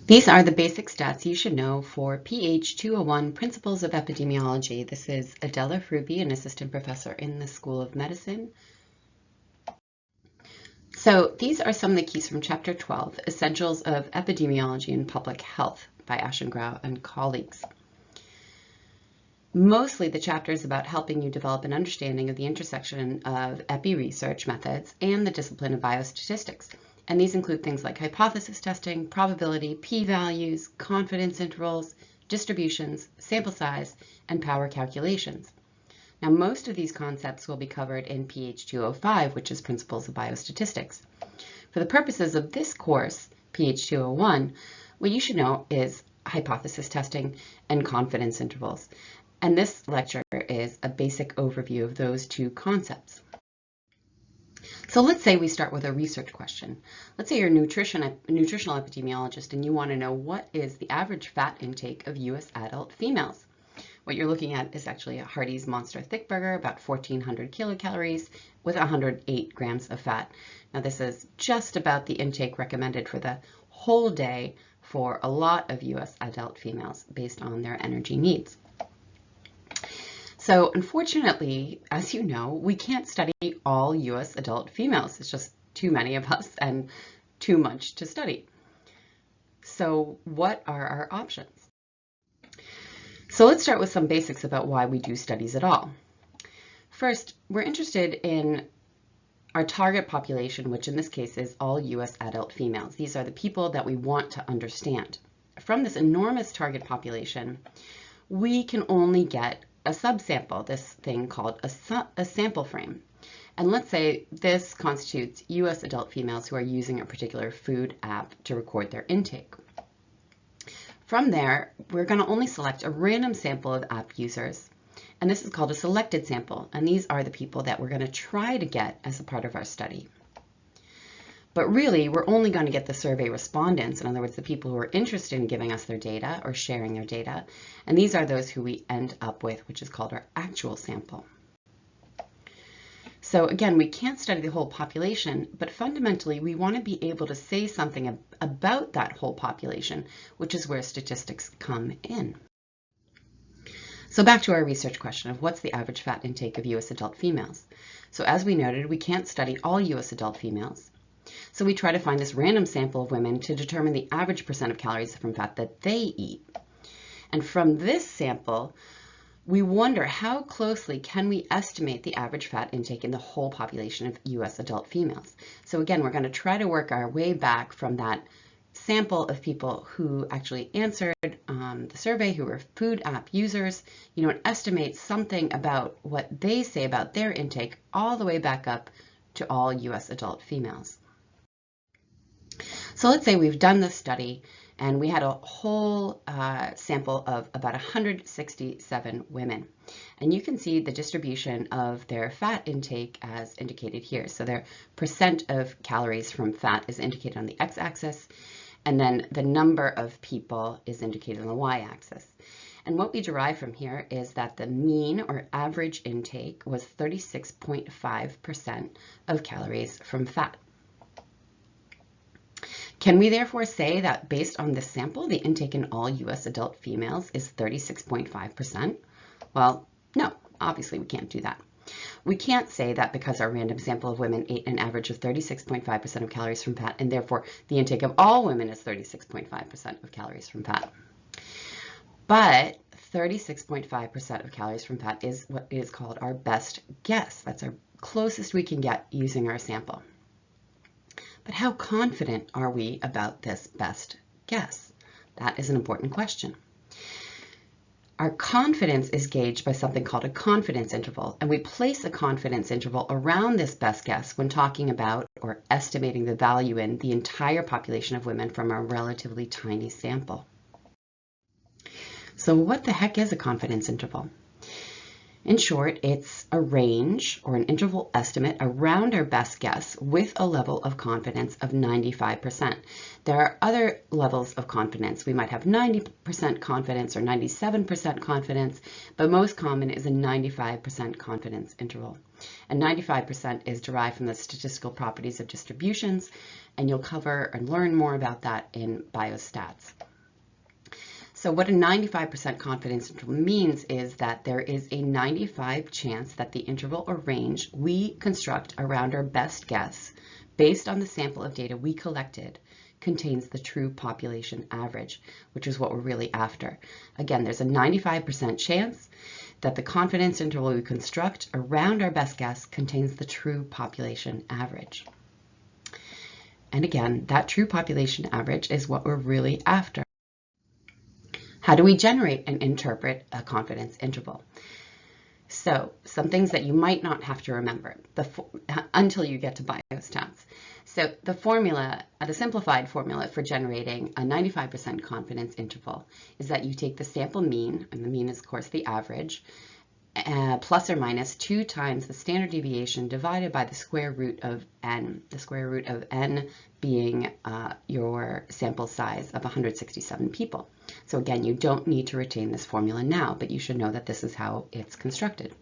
These are the basic stats you should know for PH201 Principles of Epidemiology. This is Adela Hruby, an assistant professor in the School of Medicine. So these are some of the keys from Chapter 12, Essentials of Epidemiology and Public Health by Aschengrau and colleagues. Mostly the chapter is about helping you develop an understanding of the intersection of epi-research methods and the discipline of biostatistics. And these include things like hypothesis testing, probability, p-values, confidence intervals, distributions, sample size, and power calculations. Now, most of these concepts will be covered in PH205, which is Principles of Biostatistics. For the purposes of this course, PH201, what you should know is hypothesis testing and confidence intervals. And this lecture is a basic overview of those two concepts. So let's say we start with a research question. Let's say you're a nutritional epidemiologist and you want to know what is the average fat intake of U.S. adult females. What you're looking at is actually a Hardee's Monster Thick Burger, about 1,400 kilocalories with 108 grams of fat. Now this is just about the intake recommended for the whole day for a lot of U.S. adult females based on their energy needs. So unfortunately, as you know, we can't study all U.S. adult females. It's just too many of us and too much to study. So what are our options? So let's start with some basics about why we do studies at all. First, we're interested in our target population, which in this case is all U.S. adult females. These are the people that we want to understand. From this enormous target population, we can only get a subsample, this thing called a sample frame. And let's say this constitutes U.S. adult females who are using a particular food app to record their intake. From there, we're going to only select a random sample of app users. And this is called a selected sample. And these are the people that we're going to try to get as a part of our study. But really, we're only going to get the survey respondents, in other words, the people who are interested in giving us their data or sharing their data. And these are those who we end up with, which is called our actual sample. So again, we can't study the whole population, but fundamentally, we want to be able to say something about that whole population, which is where statistics come in. So back to our research question of what's the average fat intake of U.S. adult females. So as we noted, we can't study all U.S. adult females. So we try to find this random sample of women to determine the average percent of calories from fat that they eat. And from this sample, we wonder how closely can we estimate the average fat intake in the whole population of U.S. adult females. So again, we're going to try to work our way back from that sample of people who actually answered the survey, who were food app users, and estimate something about what they say about their intake all the way back up to all U.S. adult females. So let's say we've done this study and we had a whole sample of about 167 women. And you can see the distribution of their fat intake as indicated here. So their percent of calories from fat is indicated on the x-axis, and then the number of people is indicated on the y-axis. And what we derive from here is that the mean or average intake was 36.5% of calories from fat. Can we therefore say that based on this sample, the intake in all U.S. adult females is 36.5%? Well, no, obviously we can't do that. We can't say that because our random sample of women ate an average of 36.5% of calories from fat, and therefore the intake of all women is 36.5% of calories from fat. But 36.5% of calories from fat is what is called our best guess. That's our closest we can get using our sample. But how confident are we about this best guess? That is an important question. Our confidence is gauged by something called a confidence interval, and we place a confidence interval around this best guess when talking about or estimating the value in the entire population of women from a relatively tiny sample. So what the heck is a confidence interval? In short, it's a range or an interval estimate around our best guess with a level of confidence of 95%. There are other levels of confidence. We might have 90% confidence or 97% confidence, but most common is a 95% confidence interval. And 95% is derived from the statistical properties of distributions, and you'll cover and learn more about that in biostats. So what a 95% confidence interval means is that there is a 95% chance that the interval or range we construct around our best guess, based on the sample of data we collected, contains the true population average, which is what we're really after. Again, there's a 95% chance that the confidence interval we construct around our best guess contains the true population average. And again, that true population average is what we're really after. How do we generate and interpret a confidence interval? So some things that you might not have to remember until you get to biostats. So the simplified formula for generating a 95% confidence interval is that you take the sample mean, and the mean is of course the average, plus or minus 2 times the standard deviation divided by the square root of n, the square root of n being your sample size of 167 people. So again, you don't need to retain this formula now, but you should know that this is how it's constructed.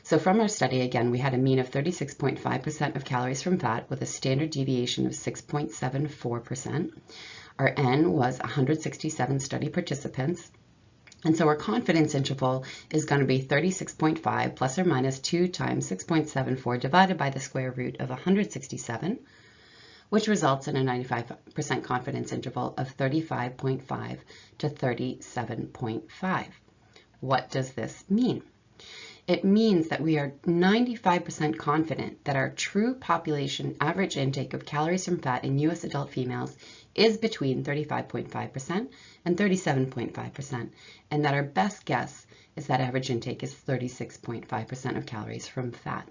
So from our study, again, we had a mean of 36.5% of calories from fat with a standard deviation of 6.74%. Our n was 167 study participants. And so our confidence interval is going to be 36.5 plus or minus 2 times 6.74 divided by the square root of 167, which results in a 95% confidence interval of 35.5 to 37.5. What does this mean? It means that we are 95% confident that our true population average intake of calories from fat in U.S. adult females is between 35.5% and 37.5%, and that our best guess is that average intake is 36.5% of calories from fat.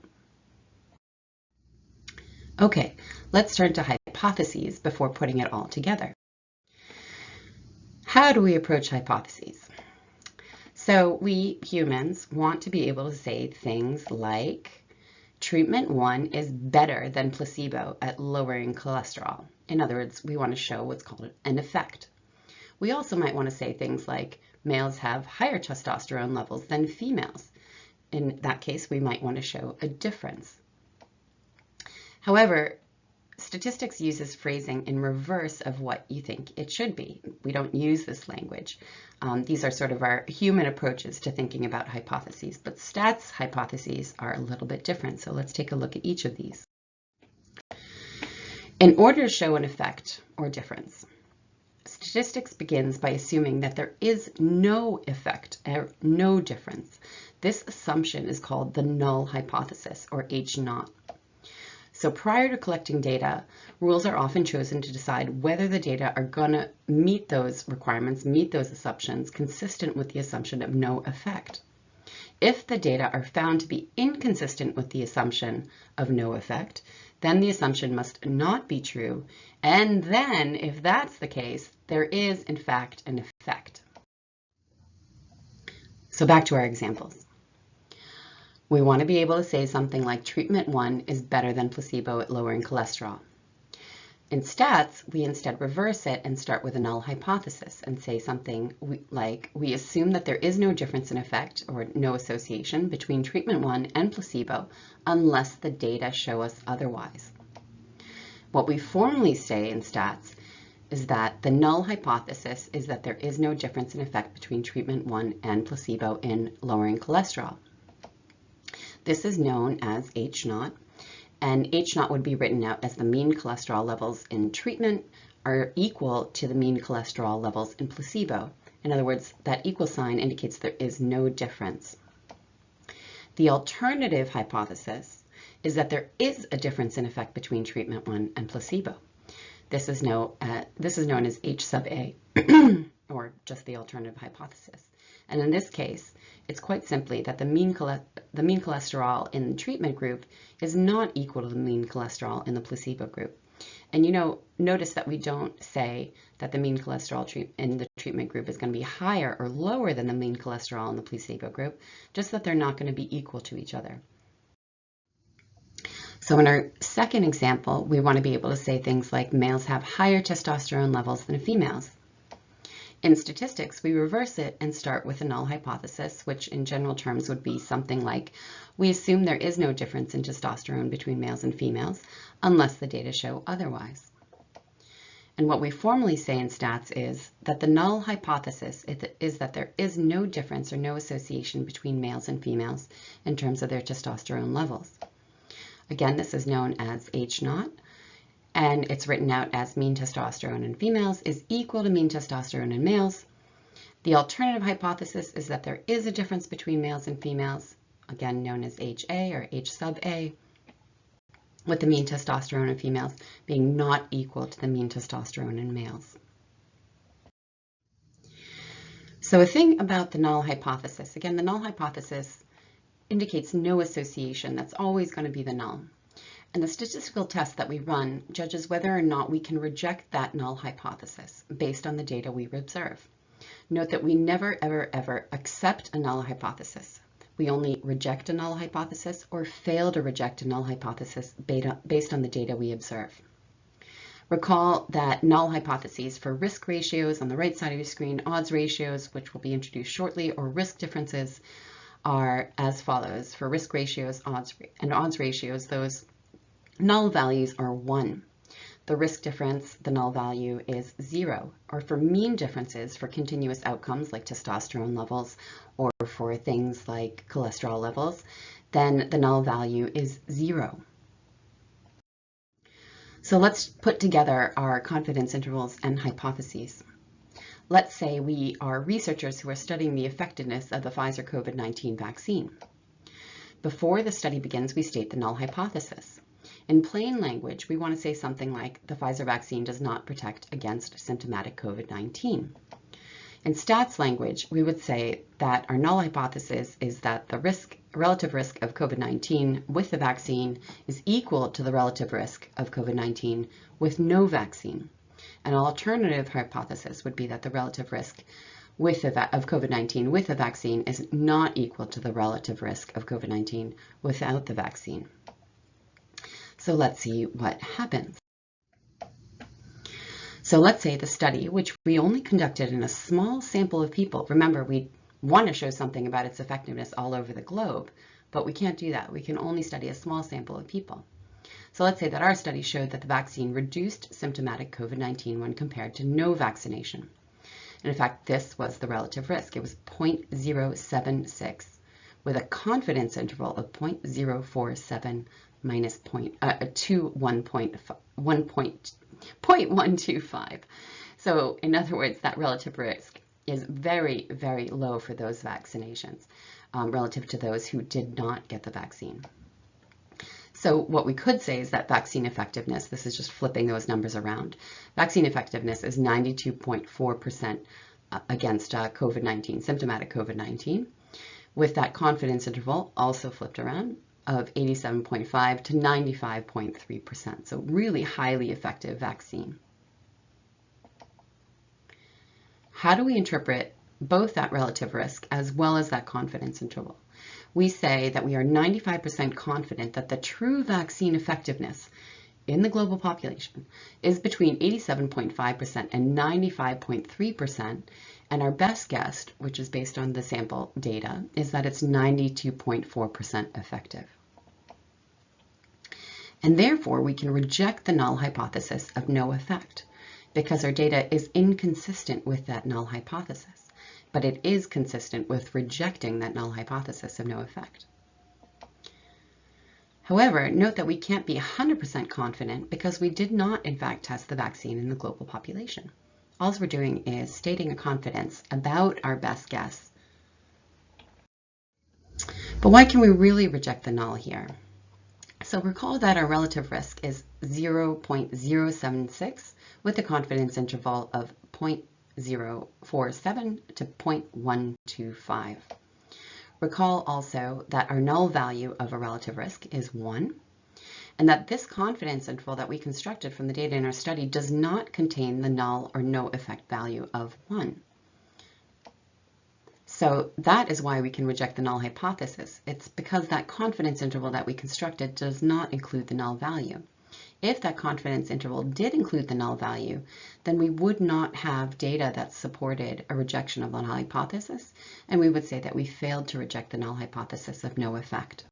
Okay, let's turn to hypotheses before putting it all together. How do we approach hypotheses? So we humans want to be able to say things like treatment 1 is better than placebo at lowering cholesterol. In other words, we want to show what's called an effect. We also might want to say things like males have higher testosterone levels than females. In that case, we might want to show a difference. However, statistics uses phrasing in reverse of what you think it should be. We don't use this language. These are sort of our human approaches to thinking about hypotheses, but stats hypotheses are a little bit different. So let's take a look at each of these. In order to show an effect or difference, statistics begins by assuming that there is no effect or no difference. This assumption is called the null hypothesis, or H0. So prior to collecting data, rules are often chosen to decide whether the data are going to meet those requirements, meet those assumptions, consistent with the assumption of no effect. If the data are found to be inconsistent with the assumption of no effect, then the assumption must not be true. And then, if that's the case, there is, in fact, an effect. So back to our examples. We want to be able to say something like treatment 1 is better than placebo at lowering cholesterol. In stats, we instead reverse it and start with a null hypothesis and say something like, we assume that there is no difference in effect or no association between treatment 1 and placebo unless the data show us otherwise. What we formally say in stats is that the null hypothesis is that there is no difference in effect between treatment 1 and placebo in lowering cholesterol. This is known as H0, and H0 would be written out as the mean cholesterol levels in treatment are equal to the mean cholesterol levels in placebo. In other words, that equal sign indicates there is no difference. The alternative hypothesis is that there is a difference in effect between treatment 1 and placebo. This is known as H sub A, or just the alternative hypothesis. And in this case, it's quite simply that the mean cholesterol in the treatment group is not equal to the mean cholesterol in the placebo group. And notice that we don't say that the mean cholesterol in the treatment group is going to be higher or lower than the mean cholesterol in the placebo group, just that they're not going to be equal to each other. So in our second example, we want to be able to say things like males have higher testosterone levels than females. In statistics, we reverse it and start with a null hypothesis, which in general terms would be something like, we assume there is no difference in testosterone between males and females unless the data show otherwise. And what we formally say in stats is that the null hypothesis is that there is no difference or no association between males and females in terms of their testosterone levels. Again, this is known as H0, and it's written out as mean testosterone in females is equal to mean testosterone in males. The alternative hypothesis is that there is a difference between males and females, again known as HA or H sub A, with the mean testosterone in females being not equal to the mean testosterone in males. So a thing about the null hypothesis, again, the null hypothesis indicates no association. That's always going to be the null. And the statistical test that we run judges whether or not we can reject that null hypothesis based on the data we observe. Note that we never, ever, ever accept a null hypothesis. We only reject a null hypothesis or fail to reject a null hypothesis based on the data we observe. Recall that null hypotheses for risk ratios on the right side of your screen, odds ratios, which will be introduced shortly, or risk differences are as follows. For risk ratios and odds ratios, those null values are 1. The risk difference, the null value is 0. Or for mean differences for continuous outcomes like testosterone levels or for things like cholesterol levels, then the null value is 0. So let's put together our confidence intervals and hypotheses. Let's say we are researchers who are studying the effectiveness of the Pfizer COVID-19 vaccine. Before the study begins, we state the null hypothesis. In plain language, we want to say something like the Pfizer vaccine does not protect against symptomatic COVID-19. In stats language, we would say that our null hypothesis is that the relative risk of COVID-19 with the vaccine is equal to the relative risk of COVID-19 with no vaccine. An alternative hypothesis would be that the relative risk of COVID-19 with the vaccine is not equal to the relative risk of COVID-19 without the vaccine. So let's see what happens. So let's say the study, which we only conducted in a small sample of people. Remember, we want to show something about its effectiveness all over the globe, but we can't do that. We can only study a small sample of people. So let's say that our study showed that the vaccine reduced symptomatic COVID-19 when compared to no vaccination. And in fact, this was the relative risk. It was 0.076 with a confidence interval of 0.047 minus 0.125. So in other words, that relative risk is very, very low for those vaccinations relative to those who did not get the vaccine. So what we could say is that vaccine effectiveness, this is just flipping those numbers around, vaccine effectiveness is 92.4% against COVID-19, symptomatic COVID-19, with that confidence interval also flipped around of 87.5 to 95.3%. So really highly effective vaccine. How do we interpret both that relative risk as well as that confidence interval? We say that we are 95% confident that the true vaccine effectiveness in the global population is between 87.5% and 95.3%, and our best guess, which is based on the sample data, is that it's 92.4% effective. And therefore, we can reject the null hypothesis of no effect because our data is inconsistent with that null hypothesis, but it is consistent with rejecting that null hypothesis of no effect. However, note that we can't be 100% confident because we did not, in fact, test the vaccine in the global population. All we're doing is stating a confidence about our best guess. But why can we really reject the null here? So recall that our relative risk is 0.076 with a confidence interval of 0.047 to 0.125. Recall also that our null value of a relative risk is 1, and that this confidence interval that we constructed from the data in our study does not contain the null or no effect value of 1. So that is why we can reject the null hypothesis. It's because that confidence interval that we constructed does not include the null value. If that confidence interval did include the null value, then we would not have data that supported a rejection of the null hypothesis, and we would say that we failed to reject the null hypothesis of no effect.